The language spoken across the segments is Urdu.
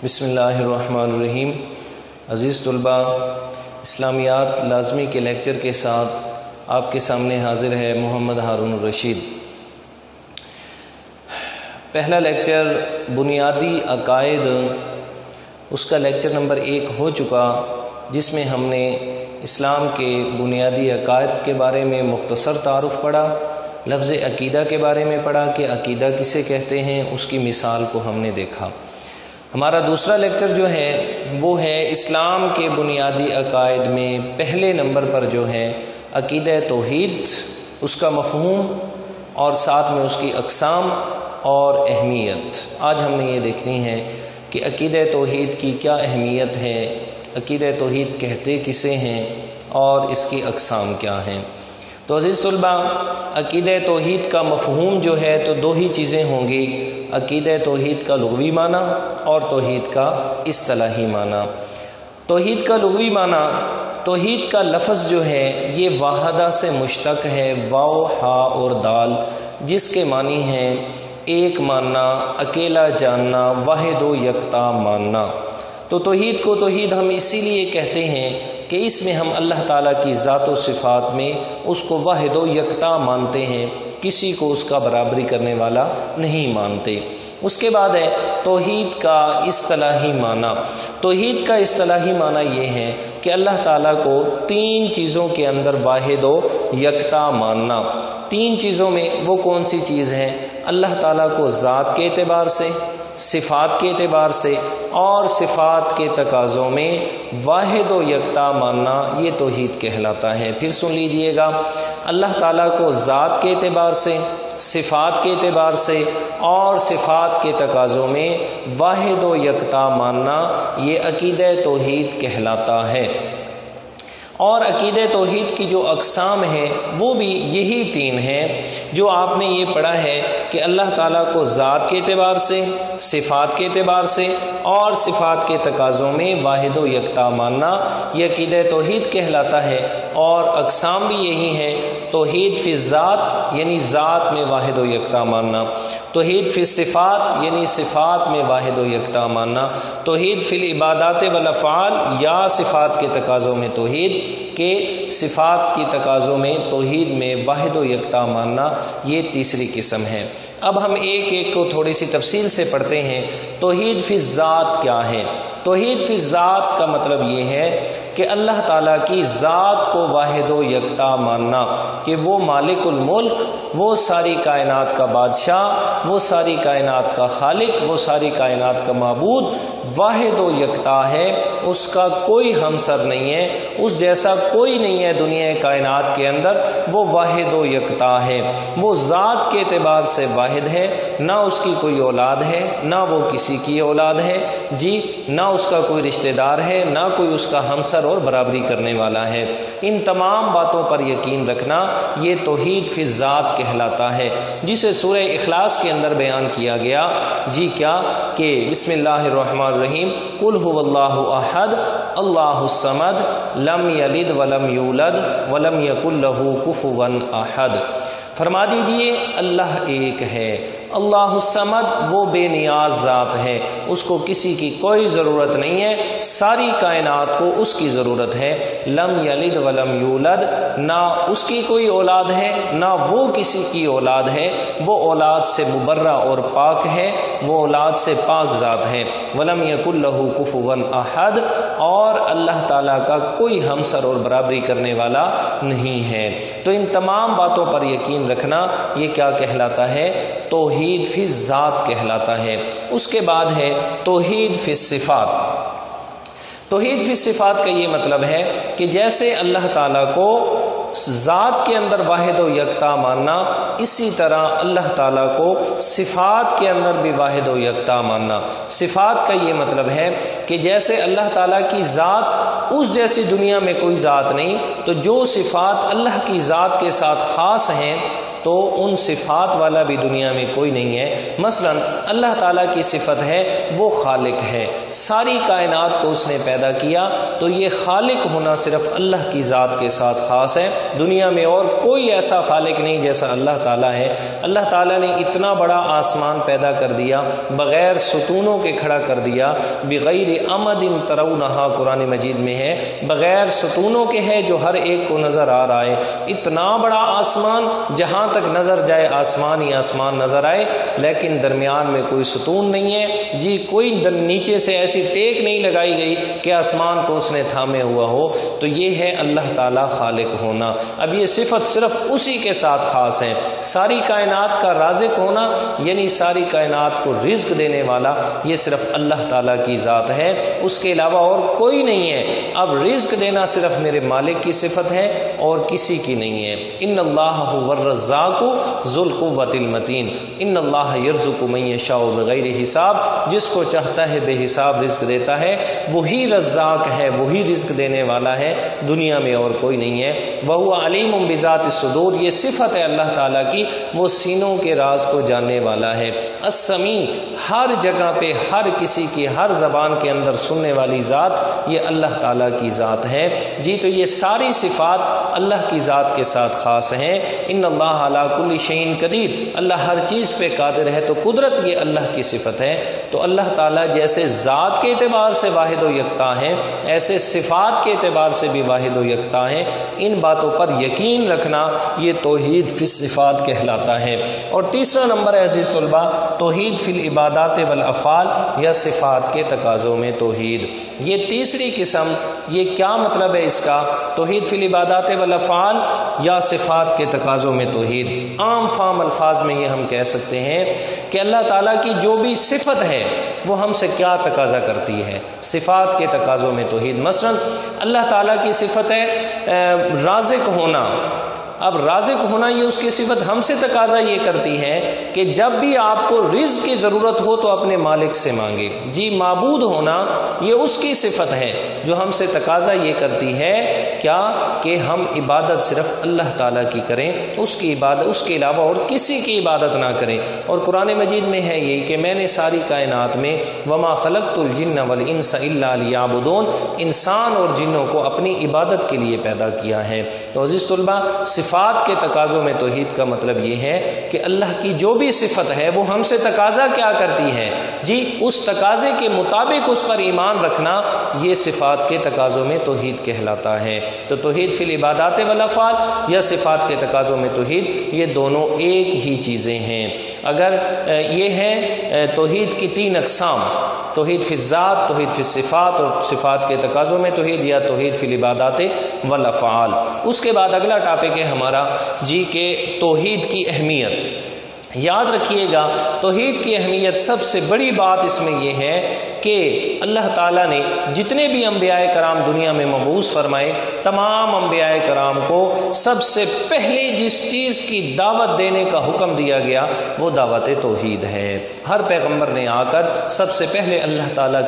بسم اللہ الرحمن الرحیم۔ عزیز طلباء، اسلامیات لازمی کے لیکچر کے ساتھ آپ کے سامنے حاضر ہے محمد ہارون الرشید۔ پہلا لیکچر بنیادی عقائد، اس کا لیکچر نمبر 1 ہو چکا، جس میں ہم نے اسلام کے بنیادی عقائد کے بارے میں مختصر تعارف پڑھا، لفظ عقیدہ کے بارے میں پڑھا کہ عقیدہ کسے کہتے ہیں، اس کی مثال کو ہم نے دیکھا۔ ہمارا دوسرا لیکچر جو ہے وہ ہے اسلام کے بنیادی عقائد میں پہلے نمبر پر جو ہے عقیدہ توحید، اس کا مفہوم اور ساتھ میں اس کی اقسام اور اہمیت۔ آج ہم نے یہ دیکھنی ہے کہ عقیدہ توحید کی کیا اہمیت ہے، عقیدہ توحید کہتے کسے ہیں اور اس کی اقسام کیا ہیں۔ تو عزیز طلباء، عقیدہ توحید کا مفہوم جو ہے تو دو ہی چیزیں ہوں گی، عقیدہ توحید کا لغوی معنی اور توحید کا اصطلاحی معنی۔ توحید کا لغوی معنی، توحید کا لفظ جو ہے یہ واحدہ سے مشتق ہے، واو ہا اور دال، جس کے معنی ہیں ایک ماننا، اکیلا جاننا، واحد و یکتا ماننا۔ تو توحید کو توحید ہم اسی لیے کہتے ہیں کہ اس میں ہم اللہ تعالیٰ کی ذات و صفات میں اس کو واحد و یکتا مانتے ہیں، کسی کو اس کا برابری کرنے والا نہیں مانتے۔ اس کے بعد ہے توحید کا اصطلاحی معنی۔ توحید کا اصطلاحی معنی یہ ہے کہ اللہ تعالیٰ کو 3 چیزوں کے اندر واحد و یکتا ماننا۔ 3 چیزوں میں وہ کون سی چیز ہے؟ اللہ تعالیٰ کو ذات کے اعتبار سے، صفات کے اعتبار سے اور صفات کے تقاضوں میں واحد و یکتا ماننا، یہ توحید کہلاتا ہے۔ پھر سن لیجئے گا، اللہ تعالیٰ کو ذات کے اعتبار سے، صفات کے اعتبار سے اور صفات کے تقاضوں میں واحد و یکتا ماننا، یہ عقیدہ توحید کہلاتا ہے۔ اور عقیدہ توحید کی جو اقسام ہیں وہ بھی یہی 3 ہیں جو آپ نے یہ پڑھا ہے کہ اللہ تعالیٰ کو ذات کے اعتبار سے، صفات کے اعتبار سے اور صفات کے تقاضوں میں واحد و یکتا ماننا، یہ عقیدہ توحید کہلاتا ہے۔ اور اقسام بھی یہی ہیں، توحید فی الذات یعنی ذات میں واحد و یکتا ماننا، توحید فی الصفات یعنی صفات میں واحد و یکتا ماننا، توحید فی العبادات والافعال یا صفات کے تقاضوں میں توحید کہ صفات کی تقاضوں میں توحید میں واحد و یکتا ماننا، یہ تیسری قسم ہے۔ اب ہم ایک ایک کو تھوڑی سی تفصیل سے پڑھتے ہیں۔ توحید فی الذات کیا ہے؟ توحید فی الذات کا مطلب یہ ہے کہ اللہ تعالیٰ کی ذات کو واحد و یکتا ماننا کہ وہ مالک الملک، وہ ساری کائنات کا بادشاہ، وہ ساری کائنات کا خالق، وہ ساری کائنات کا معبود واحد و یکتا ہے، اس کا کوئی ہمسر نہیں ہے، اس جیسا کوئی نہیں ہے دنیا کائنات کے اندر، وہ واحد و یکتا ہے۔ وہ ذات کے اعتبار سے واحد ہے، نہ اس کی کوئی اولاد ہے، نہ وہ کسی کی اولاد ہے، جی نہ اس کا کوئی رشتہ دار ہے، نہ کوئی اس کا ہمسر اور برابری کرنے والا ہے۔ ان تمام باتوں پر یقین رکھنا، یہ توحید فی الذات کہلاتا ہے، جسے سورہ اخلاص کے اندر بیان کیا گیا۔ جی کیا کہ بسم اللہ الرحمن الرحیم، قل هو اللہ احد اللہ الصمد لم یلد ولم یولد ولم یکن لہ کفوا احد۔ فرما دیجئے اللہ ایک ہے، اللہ الصمد، وہ بے نیاز ذات ہے، اس کو کسی کی کوئی ضرورت نہیں ہے، ساری کائنات کو اس کی ضرورت ہے۔ لم یلد ولم یولد، نہ اس کی کوئی اولاد ہے نہ وہ کسی کی اولاد ہے، وہ اولاد سے مبرہ اور پاک ہے، وہ اولاد سے پاک ذات ہے۔ ولم یکن لہ کفوا احد، اور اللہ تعالیٰ کا کوئی ہمسر اور برابری کرنے والا نہیں ہے۔ تو ان تمام باتوں پر یقین رکھنا، یہ کیا کہلاتا ہے؟ توحید فی الذات کہلاتا ہے۔ اس کے بعد ہے توحید فی الصفات۔ توحید فی الصفات کا یہ مطلب ہے کہ جیسے اللہ تعالیٰ کو ذات کے اندر واحد و یکتا ماننا، اسی طرح اللہ تعالیٰ کو صفات کے اندر بھی واحد و یکتا ماننا۔ صفات کا یہ مطلب ہے کہ جیسے اللہ تعالیٰ کی ذات، اس جیسی دنیا میں کوئی ذات نہیں، تو جو صفات اللہ کی ذات کے ساتھ خاص ہیں، تو ان صفات والا بھی دنیا میں کوئی نہیں ہے۔ مثلا اللہ تعالیٰ کی صفت ہے وہ خالق ہے، ساری کائنات کو اس نے پیدا کیا، تو یہ خالق ہونا صرف اللہ کی ذات کے ساتھ خاص ہے، دنیا میں اور کوئی ایسا خالق نہیں جیسا اللہ تعالیٰ ہے۔ اللہ تعالیٰ نے اتنا بڑا آسمان پیدا کر دیا، بغیر ستونوں کے کھڑا کر دیا، بغیر امد ترونہا قرآن مجید میں ہے، بغیر ستونوں کے ہے جو ہر ایک کو نظر آ رہا ہے۔ اتنا بڑا آسمان، جہاں تک نظر جائے آسمان ہی آسمان نظر آئے، لیکن درمیان میں کوئی ستون نہیں ہے، جی کوئی نیچے سے ایسی ٹیک نہیں لگائی گئی کہ آسمان کو اس نے تھامے ہوا ہو۔ تو یہ ہے اللہ تعالیٰ خالق ہونا۔ اب یہ صفت صرف اسی کے ساتھ خاص ہے۔ ساری کائنات کا رازق ہونا یعنی ساری کائنات کو رزق دینے والا، یہ صرف اللہ تعالیٰ کی ذات ہے، اس کے علاوہ اور کوئی نہیں ہے۔ اب رزق دینا صرف میرے مالک کی صفت ہے اور کسی کی نہیں ہے۔ ان اللہ هو الرزاق ذو القوۃ المتین، ان اللہ یرزق من یشاء بغیر حساب، جس کو چاہتا ہے بے حساب رزق دیتا ہے، وہی رزاق ہے، وہی رزق دینے والا ہے، دنیا میں اور کوئی نہیں ہے۔ وہو علیم بذات الصدور، یہ صفت ہے اللہ تعالیٰ کی، وہ سینوں کے راز کو جاننے والا ہے۔ السمیع، ہر جگہ پہ ہر کسی کی ہر زبان کے اندر سننے والی ذات، یہ اللہ تعالیٰ کی ذات ہے۔ جی تو یہ ساری صفات اللہ کی ذات کے ساتھ خاص ہیں۔ ان اللہ علی کل شیء قدیر، اللہ ہر چیز پہ قادر ہے، تو قدرت یہ اللہ کی صفت ہے۔ تو اللہ تعالیٰ جیسے ذات کے اعتبار سے واحد و یکتا ہیں، ایسے صفات کے اعتبار سے بھی واحد و یکتا ہیں۔ ان باتوں پر یقین رکھنا یہ توحید فی الصفات کہلاتا ہے۔ اور تیسرا نمبر ہے عزیز طلباء، توحید فی العبادات والافعال، یا صفات کے تقاضوں میں توحید۔ یہ تیسری قسم، یہ کیا مطلب ہے اس کا؟ توحید فی العبادات والافعال یا صفات کے تقاضوں میں توحید۔ عام فام الفاظ میں یہ ہم کہہ سکتے ہیں کہ اللہ تعالیٰ کی جو بھی صفت ہے وہ ہم سے کیا تقاضا کرتی ہے، صفات کے تقاضوں میں توحید۔ مثلا اللہ تعالیٰ کی صفت ہے رازق ہونا، اب رازق ہونا یہ اس کی صفت ہم سے تقاضا یہ کرتی ہے کہ جب بھی آپ کو رزق کی ضرورت ہو تو اپنے مالک سے مانگے۔ جی معبود ہونا یہ اس کی صفت ہے جو ہم سے تقاضا یہ کرتی ہے کیا کہ ہم عبادت صرف اللہ تعالیٰ کی کریں، اس کی عبادت، اس کے علاوہ اور کسی کی عبادت نہ کریں۔ اور قرآن مجید میں ہے یہی کہ میں نے ساری کائنات میں وما خلقت الجن والانس الا لیعبدون، انسان اور جنوں کو اپنی عبادت کے لیے پیدا کیا ہے۔ تو عزیز طلباء، صفات کے تقاضوں میں توحید کا مطلب یہ ہے کہ اللہ کی جو بھی صفت ہے وہ ہم سے تقاضا کیا کرتی ہے، جی اس تقاضے کے مطابق اس پر ایمان رکھنا، یہ صفات کے تقاضوں میں توحید کہلاتا ہے۔ تو توحید فی العبادات والافعال یا صفات کے تقاضوں میں توحید، یہ دونوں ایک ہی چیزیں ہیں۔ اگر یہ ہے توحید کی تین اقسام، توحید فی الذات، توحید فی الصفات، اور صفات کے تقاضوں میں توحید، یا توحید فی العبادات والافعال۔ اس کے بعد اگلا ٹاپک ہے ہمارا جی کہ توحید کی اہمیت۔ یاد رکھیے گا توحید کی اہمیت، سب سے بڑی بات اس میں یہ ہے کہ اللہ تعالیٰ نے جتنے بھی انبیاء کرام دنیا میں مبعوث فرمائے، تمام انبیاء کرام کو سب سے پہلے جس چیز کی دعوت دینے کا حکم دیا گیا وہ دعوت توحید ہے۔ ہر پیغمبر نے آ کر سب سے پہلے اللہ تعالیٰ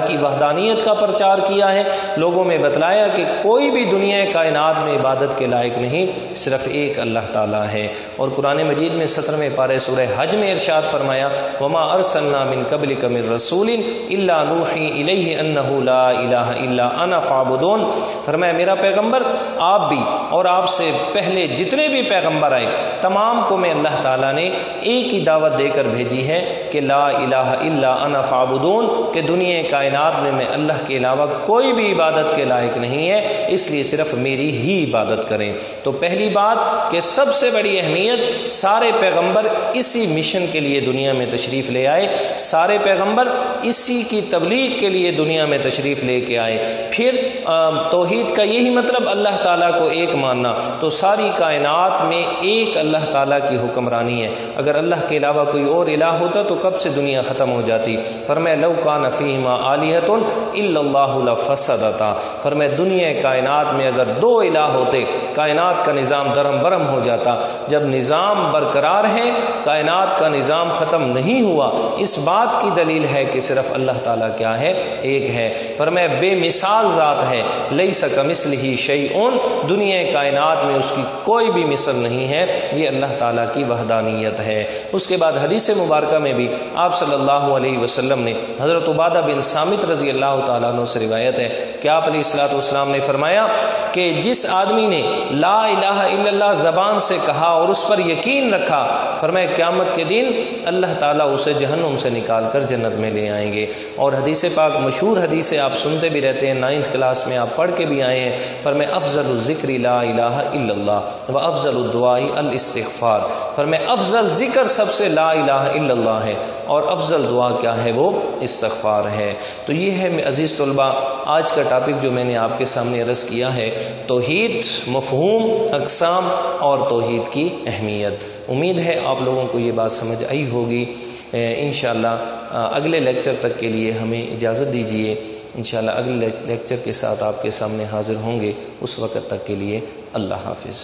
کی وحدانیت کا پرچار کیا ہے، لوگوں میں بتلایا کہ کوئی بھی دنیا کائنات میں عبادت کے لائق نہیں، صرف ایک اللہ تعالیٰ ہے۔ اور قرآن مجید میں 17ویں پارے سورہ حج میں ارشاد فرمایا وما ارسلنا من قبلک من رسول الا نوحی الیہ انہ لا الہ الا انا فاعبدون، فرمایا میرا پیغمبر، آپ بھی اور آپ سے پہلے جتنے بھی پیغمبر آئے تمام کو میں اللہ تعالیٰ نے ایک ہی دعوت دے کر بھیجی ہے کہ لا الہ الا انا فاعبدون، کہ دنیا کائنات میں اللہ کے علاوہ کوئی بھی عبادت کے لائق نہیں ہے، اس لیے صرف میری ہی عبادت کریں۔ تو پہلی بات کہ سب سے بڑی اہمیت، سارے پیغمبر اسی مشن کے لیے دنیا میں تشریف لے آئے، سارے پیغمبر اسی کی تبلیغ کے لیے دنیا میں تشریف لے کے آئے۔ پھر توحید کا یہی مطلب اللہ تعالیٰ کو ایک ماننا، تو ساری کائنات میں ایک اللہ تعالیٰ کی حکمرانی ہے۔ اگر اللہ کے علاوہ کوئی اور الہ ہوتا تو کب سے دنیا ختم ہو جاتی۔ فرمایا لو کان فیہما آلہۃ الا اللہ لفسدتا، فرمایا دنیا کائنات میں اگر دو الہ ہوتے کائنات کا نظام درہم برہم ہو جاتا۔ جب نظام برقرار برقرار ہیں، کائنات کا نظام ختم نہیں ہوا، اس بات کی دلیل ہے کہ صرف اللہ تعالیٰ کیا ہے؟ ایک ہے۔ فرمایا بے مثال ذات ہے، لیس کمثلہ شیء، دنیا کائنات میں اس کی کوئی بھی مثل نہیں ہے، یہ اللہ تعالیٰ کی وحدانیت ہے۔ اس کے بعد حدیث مبارکہ میں بھی آپ صلی اللہ علیہ وسلم نے حضرت عبادہ بن صامت رضی اللہ تعالیٰ عنہ سے روایت ہے کہ آپ علیہ الصلوۃ والسلام نے فرمایا کہ جس آدمی نے لا الہ الا اللہ زبان سے کہا اور اس پر یقین رکھا، فرمایا قیامت کے دن اللہ تعالیٰ اسے جہنم سے نکال کر جنت میں لے آئیں گے۔ اور حدیث پاک مشہور حدیث ہے، آپ سنتے بھی رہتے ہیں، 9th کلاس میں آپ پڑھ کے بھی آئے ہیں۔ فرمایا افضل الذکر لا الہ الا اللہ و افضل الدعاء الاستغفار، فرمایا افضل ذکر سب سے لا الہ الا اللہ ہے اور افضل دعا کیا ہے؟ وہ استغفار ہے۔ تو یہ ہے عزیز طلباء آج کا ٹاپک جو میں نے آپ کے سامنے عرض کیا ہے، توحید، مفہوم، اقسام اور توحید کی اہمیت۔ امید ہے آپ لوگوں کو یہ بات سمجھ آئی ہوگی۔ انشاءاللہ اگلے لیکچر تک کے لیے ہمیں اجازت دیجیے، انشاءاللہ اگلے لیکچر کے ساتھ آپ کے سامنے حاضر ہوں گے، اس وقت تک کے لیے اللہ حافظ۔